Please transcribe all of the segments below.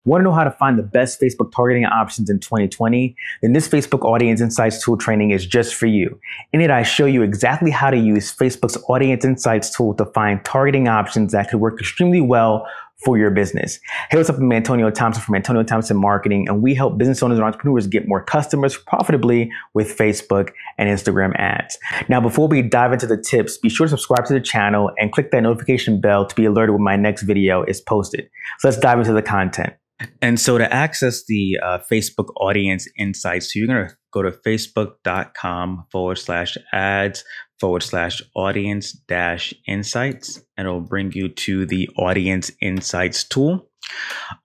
Want to know how to find the best Facebook targeting options in 2020? Then this Facebook Audience Insights tool training is just for you. In it, I show you exactly how to use Facebook's Audience Insights tool to find targeting options that could work extremely well for your business. Hey, what's up? I'm Antonio Thompson from Antonio Thompson Marketing, and we help business owners and entrepreneurs get more customers profitably with Facebook and Instagram ads. Now, before we dive into the tips, be sure to subscribe to the channel and click that notification bell to be alerted when my next video is posted. So let's dive into the content. And so to access the Facebook Audience Insights, so you're going to go to facebook.com/ads/audience-insights, and it'll bring you to the Audience Insights tool.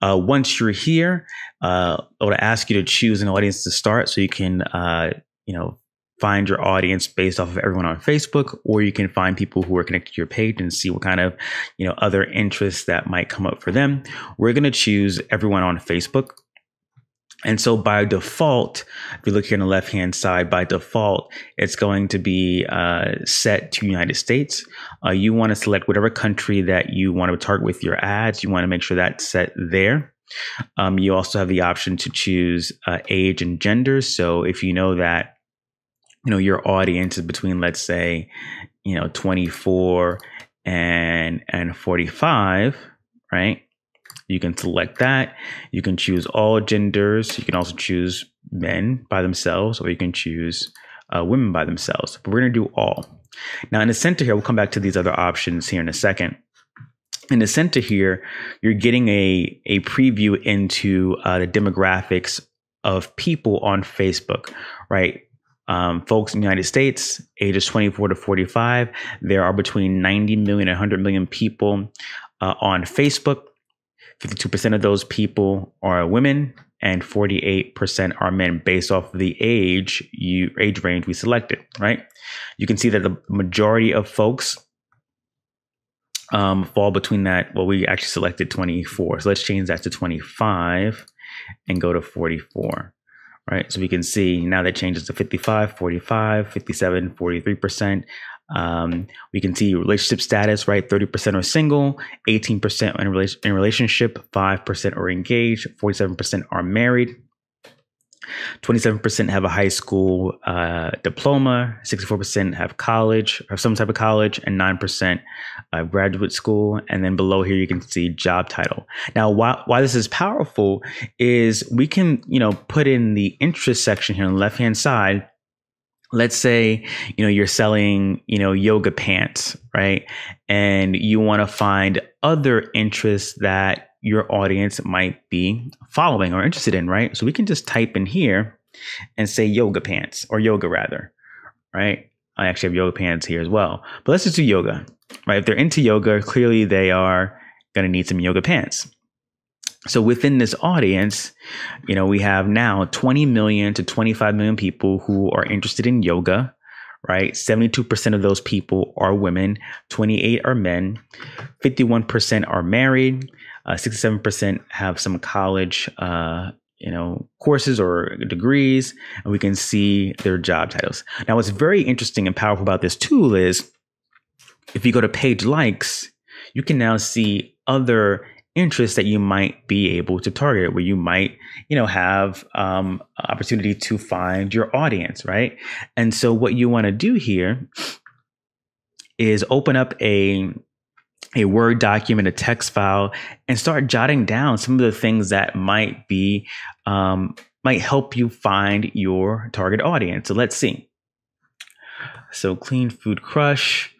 Once you're here, it'll ask you to choose an audience to start, so you can, find your audience based off of everyone on Facebook, or you can find people who are connected to your page and see what kind of, other interests that might come up for them. We're going to choose everyone on Facebook. And so by default, if you look here on the left-hand side, by default, it's going to be set to United States. You want to select whatever country that you want to target with your ads. You want to make sure that's set there. You also have the option to choose age and gender. So if you know that, your audience is between, let's say, 24 and 45, right? You can select that. You can choose all genders. You can also choose men by themselves, or you can choose women by themselves. But we're going to do all. Now, in the center here, we'll come back to these other options here in a second. In the center here, you're getting a preview into the demographics of people on Facebook, right? Folks in the United States, ages 24 to 45, there are between 90 million and 100 million people on Facebook. 52% of those people are women and 48% are men based off of the age range we selected, right? You can see that the majority of folks fall between that. Well, we actually selected 24. So let's change that to 25 and go to 44. Right. So we can see now that changes to 55, 45, 57, 43%. We can see relationship status, right? 30% are single, 18% in relationship, 5% are engaged, 47% are married. 27% have a high school diploma, 64% have college or some type of college, and 9% graduate school. And then below here, you can see job title. Now, why this is powerful is we can, put in the interest section here on the left-hand side. Let's say, you're selling, yoga pants, right? And you want to find other interests that your audience might be following or interested in, right? So we can just type in here and say yoga pants, or yoga rather, right? I actually have yoga pants here as well, but let's just do yoga, right? If they're into yoga, clearly they are going to need some yoga pants. So within this audience, we have now 20 million to 25 million people who are interested in yoga, right? 72% of those people are women, 28 are men, 51% are married, 67% have some college, courses or degrees, and we can see their job titles. Now, what's very interesting and powerful about this tool is if you go to page likes, you can now see other interests that you might be able to target, where you might, have opportunity to find your audience, right? And so what you want to do here is open up a Word document, a text file, and start jotting down some of the things that might be, might help you find your target audience. So let's see. So Clean Food Crush,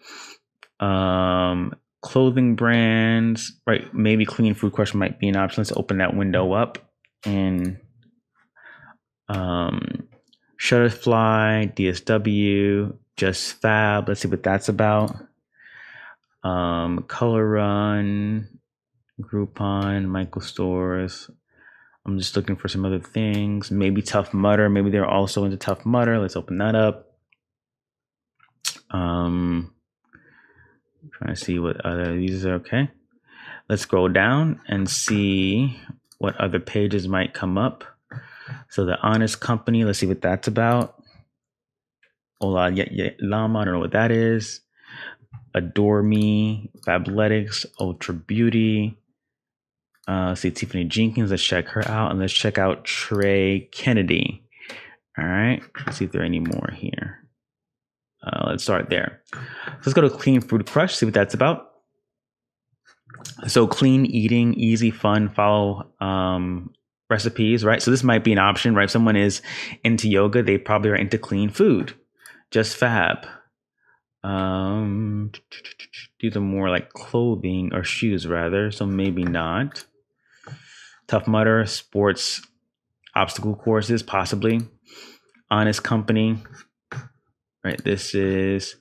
clothing brands, right? Maybe Clean Food Crush might be an option. Let's open that window up. And Shutterfly, DSW, Just Fab. Let's see what that's about. Color Run, Groupon, Michael Stores. I'm just looking for some other things. Maybe Tough Mudder. Maybe they're also into Tough Mudder. Let's open that up. Trying to see what other these are. Okay. Let's scroll down and see what other pages might come up. So The Honest Company. Let's see what that's about. Hola Llama. I don't know what that is. Adore Me, Fabletics, Ultra Beauty, See Tiffany Jenkins. Let's check her out, and let's check out Trey Kennedy. All right, let's see if there are any more here. Let's start there. So let's go to Clean Food Crush, see what that's about. So clean eating, easy, fun, follow recipes, right? So this might be an option, right? If someone is into yoga, they probably are into clean food. Just Fab. These are more like clothing or shoes rather, so maybe not. Tough Mudder, sports, obstacle courses, possibly. Honest Company, right? This is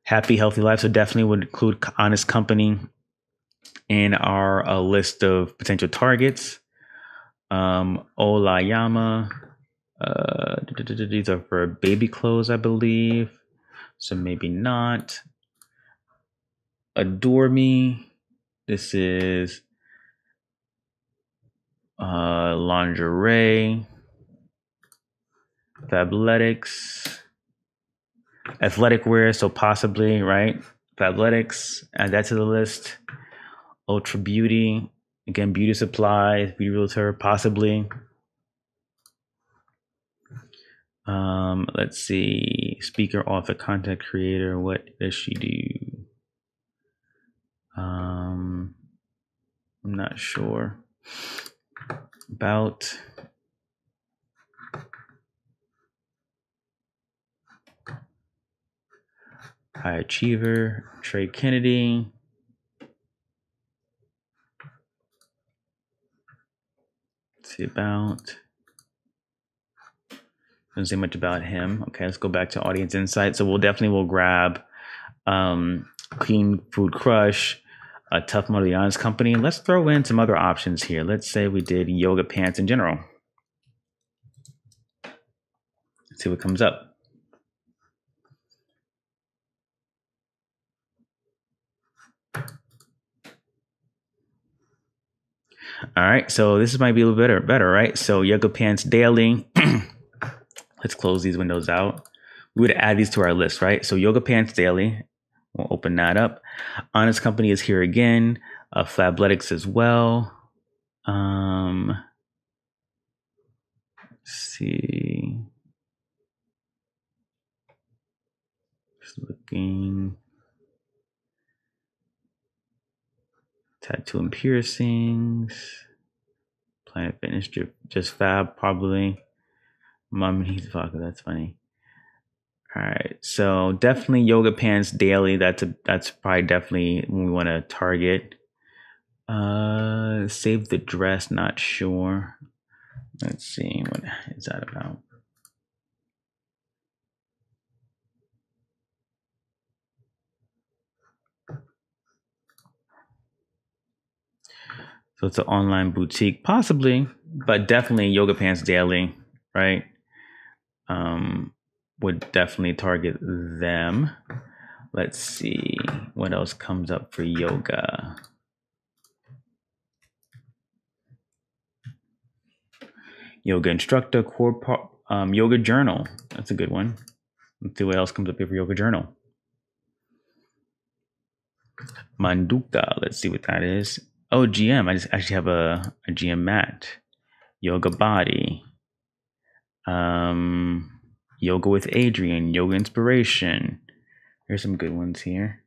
Happy Healthy Life, so definitely would include Honest Company in our list of potential targets. Olayama, these are for baby clothes, I believe, so maybe not. Adore Me, this is lingerie. Fabletics, athletic wear, so possibly, right? Fabletics, add that to the list. Ultra Beauty, again, beauty supplies, beauty realtor, possibly. Let's see, speaker, author, content creator. What does she do? I'm not sure. About high achiever, Trey Kennedy. Let's see about. Doesn't say much about him. Okay, let's go back to audience insight. So we'll definitely grab Clean Food Crush, a Tough Mudder, the Honest Company. Let's throw in some other options here. Let's say we did yoga pants in general. Let's see what comes up. All right, so this might be a little better, right? So yoga pants daily. Let's close these windows out. We would add these to our list, right? So yoga pants daily. We'll open that up. Honest Company is here again. Fabletics as well. Let's see. Just looking. Tattoo and piercings. Planet Fitness, just Fab, probably. Mom needs vodka. That's funny. All right, so definitely yoga pants daily. That's probably definitely when we want to target. Save the dress. Not sure. Let's see, what is that about? So it's an online boutique, possibly, but definitely yoga pants daily, right? Would definitely target them. Let's see what else comes up for yoga. Yoga instructor, core yoga journal. That's a good one. Let's see what else comes up here for yoga journal. Manduka. Let's see what that is. Oh, GM. I just actually have a GM mat. Yoga body. Yoga with Adrian. Yoga inspiration. There's some good ones here.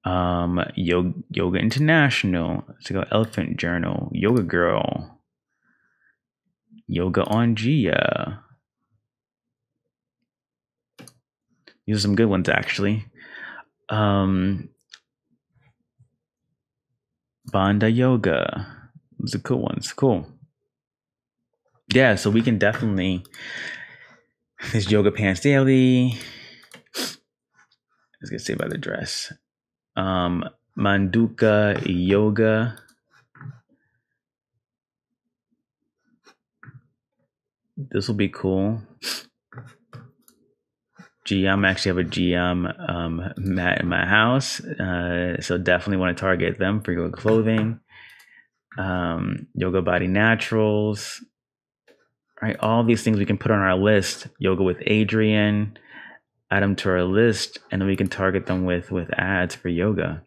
Yoga International. Let's go Elephant Journal. Yoga Girl. Yoga on Gia. These are some good ones, actually. Banda Yoga. Those are cool ones. Cool. Yeah, so we can definitely. There's yoga pants daily. Let's get saved by the dress. Manduka Yoga. This will be cool. GM, actually have a GM mat in my house. So definitely want to target them for yoga clothing. Yoga Body Naturals. Right, all these things we can put on our list. Yoga with Adrian, add them to our list, and then we can target them with ads for yoga.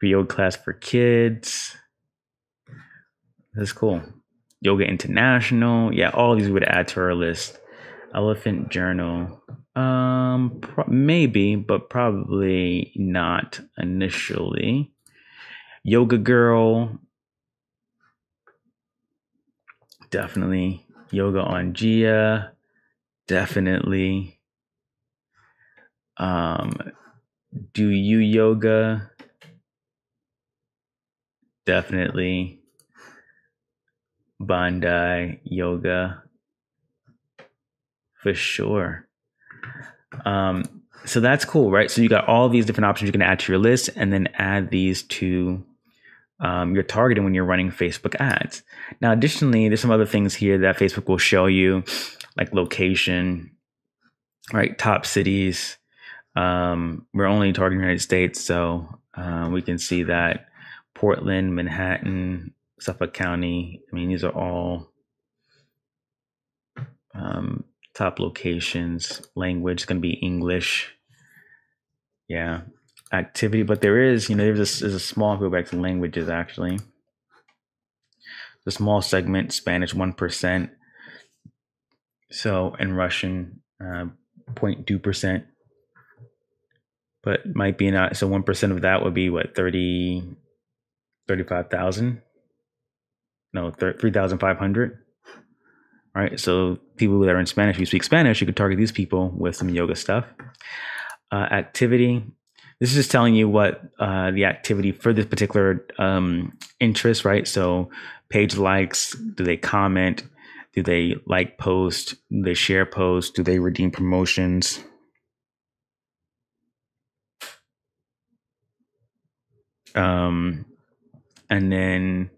Free yoga class for kids. That's cool. Yoga International. Yeah, all these we would add to our list. Elephant Journal. Maybe, but probably not initially. Yoga Girl. Definitely. Yoga on Gia. Definitely. Do You Yoga. Definitely. Bandai Yoga. For sure. So that's cool, right? So you got all these different options you can add to your list and then add these to your targeting when you're running Facebook ads. Now, additionally, there's some other things here that Facebook will show you, like location, right? Top cities. We're only targeting the United States, so we can see that Portland, Manhattan, Suffolk County. I mean, these are all top locations. Language is going to be English. Yeah. Activity, but there is, there's a small, go back to languages actually. The small segment, Spanish 1%. So, and Russian 0.2%. But might be not, so 1% of that would be what, 35,000? No, 3,500. All right, so people that are in Spanish, if you speak Spanish, you could target these people with some yoga stuff. Activity. This is just telling you what the activity for this particular interest, right? So page likes, do they comment? Do they like post? Do they share post? Do they redeem promotions? And then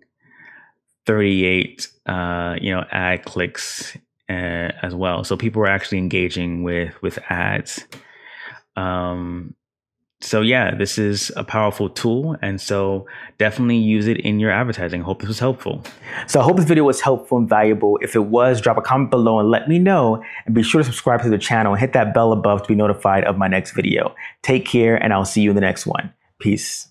38, ad clicks as well. So people are actually engaging with ads. So yeah, this is a powerful tool. And so definitely use it in your advertising. Hope this was helpful. So I hope this video was helpful and valuable. If it was, drop a comment below and let me know. And be sure to subscribe to the channel and hit that bell above to be notified of my next video. Take care, and I'll see you in the next one. Peace.